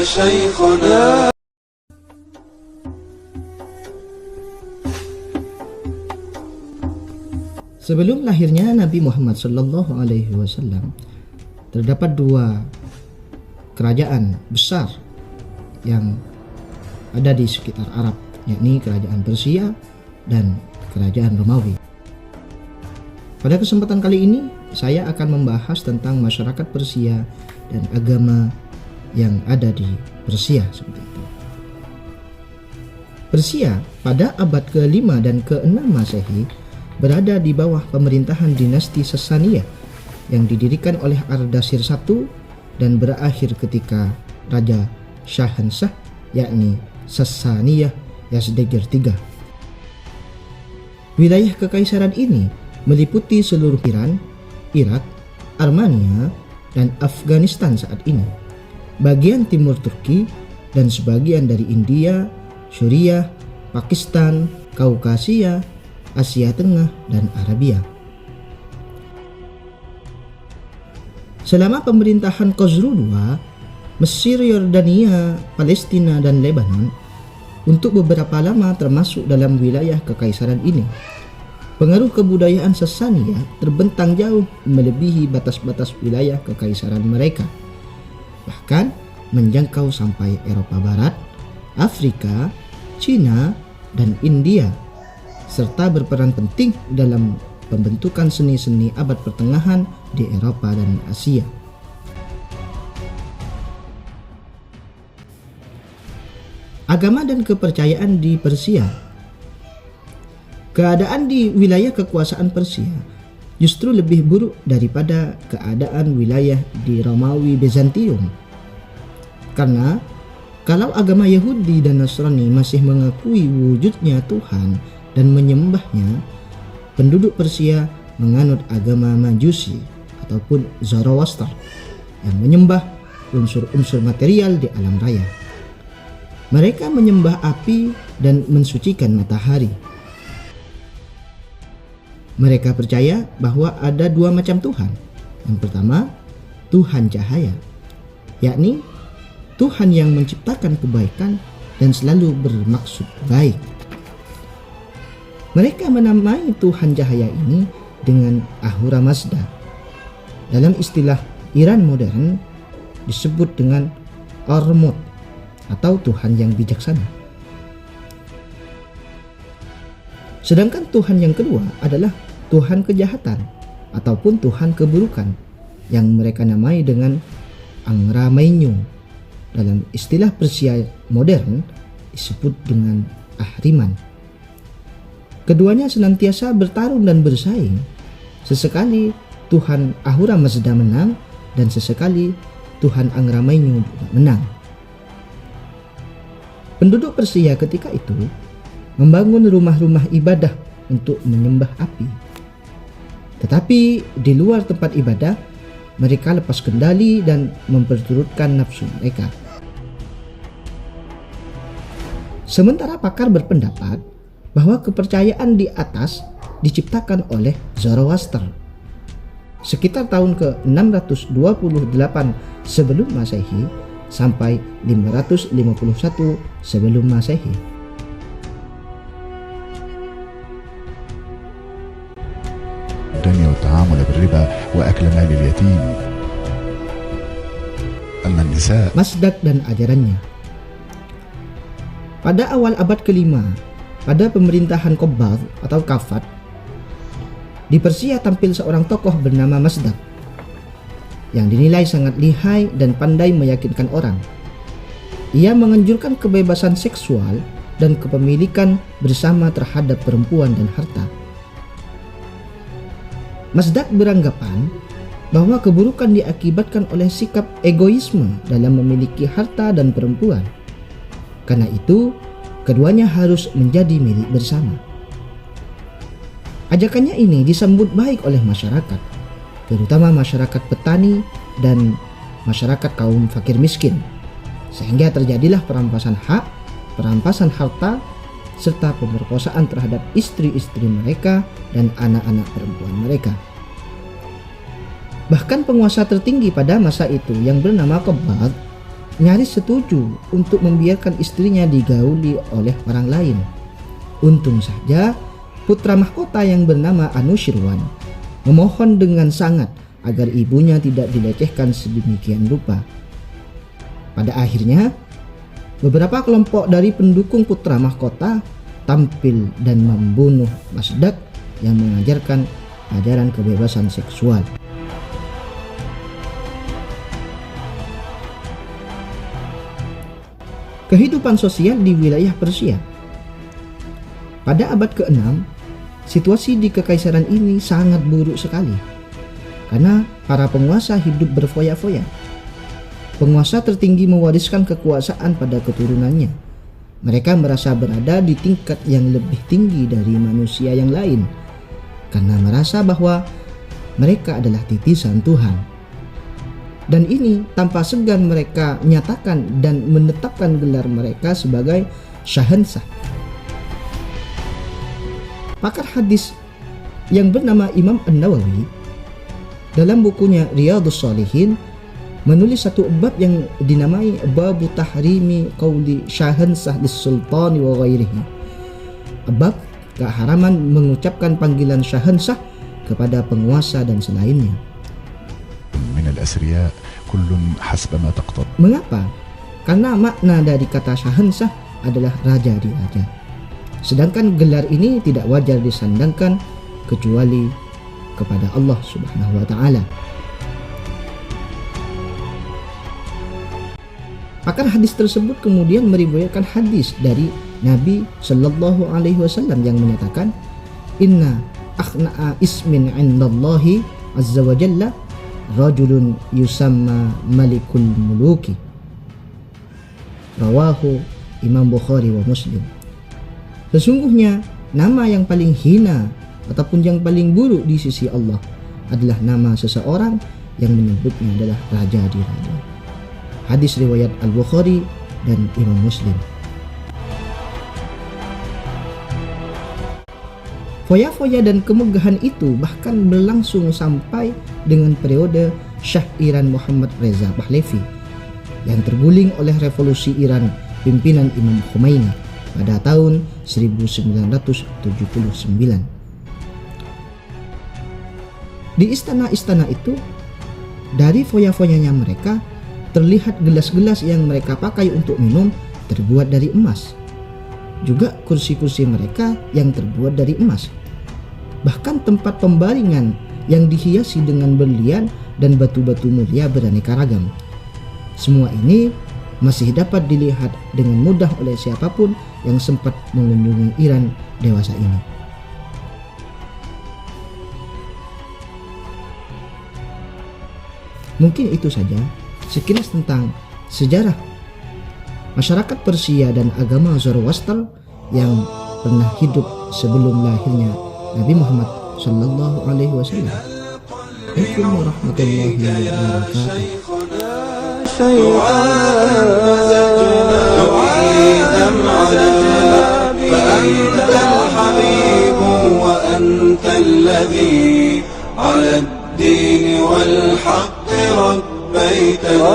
شيخنا. Sebelum lahirnya Nabi Muhammad Sallallahu Alaihi Wasallam, terdapat dua kerajaan besar yang ada di sekitar Arab, yakni kerajaan Persia dan kerajaan Romawi. Pada kesempatan kali ini, saya akan membahas tentang masyarakat Persia dan agama yang ada di Persia seperti itu. Persia pada abad ke-5 dan ke-6 Masehi berada di bawah pemerintahan dinasti Sasaniyah yang didirikan oleh Ardashir I dan berakhir ketika Raja Shahanshah yakni Sasaniyah Yazdegerd III. Wilayah kekaisaran ini meliputi seluruh Iran, Irak, Armenia, dan Afghanistan saat ini, bagian timur Turki, dan sebagian dari India, Suriah, Pakistan, Kaukasia, Asia Tengah, dan Arabia. Selama pemerintahan Khosrow II, Mesir, Yordania, Palestina, dan Lebanon untuk beberapa lama termasuk dalam wilayah kekaisaran ini. Pengaruh kebudayaan Sasaniyah terbentang jauh melebihi batas-batas wilayah kekaisaran mereka, bahkan menjangkau sampai Eropa Barat, Afrika, Cina, dan India, serta berperan penting dalam pembentukan seni-seni abad pertengahan di Eropa dan Asia. Agama dan kepercayaan di Persia. Keadaan di wilayah kekuasaan Persia justru lebih buruk daripada keadaan wilayah di Romawi Bizantium. Karena kalau agama Yahudi dan Nasrani masih mengakui wujudnya Tuhan dan menyembahnya, penduduk Persia menganut agama Majusi ataupun Zoroaster yang menyembah unsur-unsur material di alam raya. Mereka menyembah api dan mensucikan matahari. Mereka percaya bahwa ada dua macam Tuhan. Yang pertama, Tuhan cahaya, yakni Tuhan yang menciptakan kebaikan dan selalu bermaksud baik. Mereka menamai Tuhan cahaya ini dengan Ahura Mazda. Dalam istilah Iran modern disebut dengan Ormuzd atau Tuhan yang bijaksana. Sedangkan Tuhan yang kedua adalah Tuhan kejahatan ataupun Tuhan keburukan yang mereka namai dengan Angra Mainyu. Dalam istilah Persia modern disebut dengan Ahriman. Keduanya senantiasa bertarung dan bersaing. Sesekali Tuhan Ahura Mazda menang dan sesekali Tuhan Angra Mainyu juga menang. Penduduk Persia ketika itu membangun rumah-rumah ibadah untuk menyembah api. Tetapi di luar tempat ibadah, mereka lepas kendali dan memperturutkan nafsu mereka. Sementara pakar berpendapat bahwa kepercayaan di atas diciptakan oleh Zoroaster sekitar tahun ke-628 sebelum Masehi sampai 551 sebelum Masehi. الدنيا والتعامل بالربا وأكل مال اليتيم. أما النساء. Mazdak dan ajarannya. Pada awal abad ke-5, pada pemerintahan Qobbad atau Kafat, di Persia tampil seorang tokoh bernama Mazdak yang dinilai sangat lihai dan pandai meyakinkan orang. Ia menganjurkan kebebasan seksual dan kepemilikan bersama terhadap perempuan dan harta. Mazdak beranggapan bahwa keburukan diakibatkan oleh sikap egoisme dalam memiliki harta dan perempuan. Karena itu, keduanya harus menjadi milik bersama. Ajakannya ini disambut baik oleh masyarakat, terutama masyarakat petani dan masyarakat kaum fakir miskin, sehingga terjadilah perampasan hak, perampasan harta, serta pemerkosaan terhadap istri-istri mereka dan anak-anak perempuan mereka. Bahkan penguasa tertinggi pada masa itu yang bernama Qobbad nyaris setuju untuk membiarkan istrinya digauli oleh orang lain. Untung saja putra mahkota yang bernama Anushirwan memohon dengan sangat agar ibunya tidak dilecehkan sedemikian rupa. Pada akhirnya, beberapa kelompok dari pendukung putra mahkota tampil dan membunuh Mazdak yang mengajarkan ajaran kebebasan seksual. Kehidupan sosial di wilayah Persia. Pada abad ke-6, situasi di kekaisaran ini sangat buruk sekali karena para penguasa hidup berfoya-foya. Penguasa tertinggi mewariskan kekuasaan pada keturunannya. Mereka merasa berada di tingkat yang lebih tinggi dari manusia yang lain karena merasa bahwa mereka adalah titisan Tuhan. Dan ini tanpa segan mereka menyatakan dan menetapkan gelar mereka sebagai Syahansah. Pakar hadis yang bernama Imam An-Nawawi dalam bukunya Riyadhus Shalihin menulis satu bab yang dinamai Babu Tahrimi Qauli Syahansah lis-Sultani wa ghairihi. Bab keharaman mengucapkan panggilan Syahansah kepada penguasa dan selainnya. من الأثرياء كل حسب ما تقتضي. Mengapa? Karena makna dari kata Syahansah adalah raja di raja. Sedangkan gelar ini tidak wajar disandangkan kecuali kepada Allah Subhanahu wa taala. Pakar hadis tersebut kemudian meriwayatkan hadis dari Nabi Shallallahu alaihi wasallam yang menyatakan, "Inna akhna'a ismin 'indallahi azza wa jalla rajulun yusamma malikul muluki." Rawahu Imam Bukhari wa Muslim. Sesungguhnya nama yang paling hina ataupun yang paling buruk di sisi Allah adalah nama seseorang yang menyebutnya adalah raja di raja. Hadis riwayat Al-Bukhari dan Imam Muslim. Foya-foya dan kemegahan itu bahkan berlangsung sampai dengan periode Syah Iran Muhammad Reza Pahlavi yang terguling oleh revolusi Iran pimpinan Imam Khomeini pada tahun 1979. Di istana-istana itu, dari foya-foyanya mereka terlihat gelas-gelas yang mereka pakai untuk minum terbuat dari emas. Juga kursi-kursi mereka yang terbuat dari emas. Bahkan tempat pembaringan yang dihiasi dengan berlian dan batu-batu mulia beraneka ragam. Semua ini masih dapat dilihat dengan mudah oleh siapapun yang sempat mengunjungi Iran dewasa ini. Mungkin itu saja sekilas tentang sejarah masyarakat Persia dan agama Zoroaster yang pernah hidup sebelum lahirnya Nabi Muhammad Sallallahu Alaihi Wasallam. Assalamualaikum warahmatullahi wabarakatuh. فأنت الحبيب وأنت الذي على الدين والحق ربيتنا